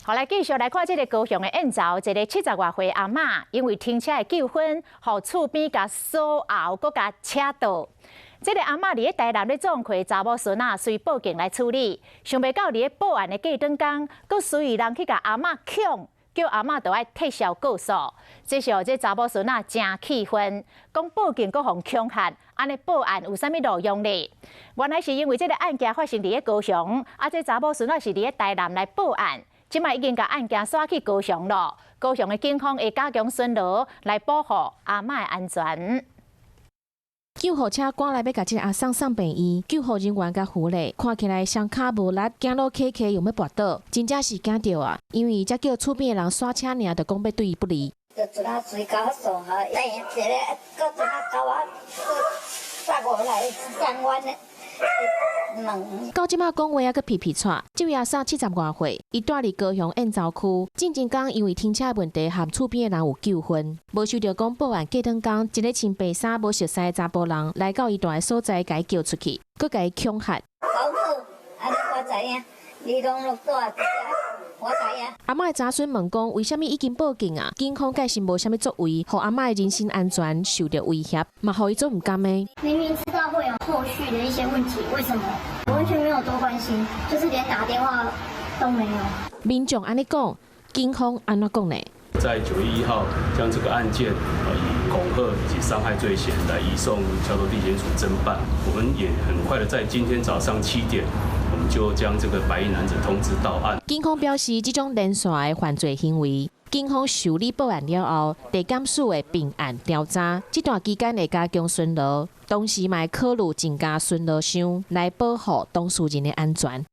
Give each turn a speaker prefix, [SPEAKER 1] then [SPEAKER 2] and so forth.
[SPEAKER 1] 好，来继续来看这个高雄的燕巢，一个70多岁阿嬷，因为停车的纠纷，互厝边甲锁喉，搁甲车倒。这个阿嬷伫咧台南咧撞开查某孙仔，随报警来处理，想袂到伫咧报案的过程中，搁随人去甲阿嬷抢，叫阿嬷就爱撤销告诉。这时候这查某孙仔真气愤，讲报警搁互恐吓，安尼报案有啥物路用呢？原来是因为这个案件发生伫咧高雄，这查某孙仔是伫咧台南来报案。 即卖已经把案件刷去高雄了，高雄的警方会加强巡逻来保护阿嬷的安全。
[SPEAKER 2] 救护车赶来要甲这个阿桑送病院，救护人员甲扶咧，看起来伤脚无力，走路磕磕又要跋倒，真正是惊到啊！因为才叫厝边的人刷车尔，就讲要对伊不利。
[SPEAKER 3] 就一下水搞爽啊，等一个，搁一下搞啊，杀过来相关的。
[SPEAKER 2] 到即马讲话还阁皮皮喘，这位阿嫂70多岁，伊住伫高雄燕巢区。进前讲因为停车问题，和厝边的人有纠纷，无想到讲报案过程中，一个穿白衫无熟悉的查甫人来到伊住的所在，甲伊叫出去，佮甲伊恐吓。
[SPEAKER 3] 保姆，安尼我知影，你拢落住我知影。
[SPEAKER 2] 阿嬷的查询问讲，为什么已经报警啊？警方解释无啥物作为，互阿嬷的人身安全受到威胁，嘛互伊做唔甘的。
[SPEAKER 4] 明明知道会有后续的一些问题，为什么完全没有多关心，就是连打电话都没有？
[SPEAKER 2] 民众安尼讲，警方安怎讲呢？
[SPEAKER 5] 在9月1号将这个案件以恐吓以及伤害罪嫌来移送桥头地检署侦办。我们也很快的在今天早上7点，我们就将这个白衣男子通知到案。
[SPEAKER 2] 警方表示，这种连续的犯罪行为，警方受理报案了后，地检署的并案调查，这段期间会加强巡逻，同时嘛考虑增加巡逻箱来保护当事人的安全。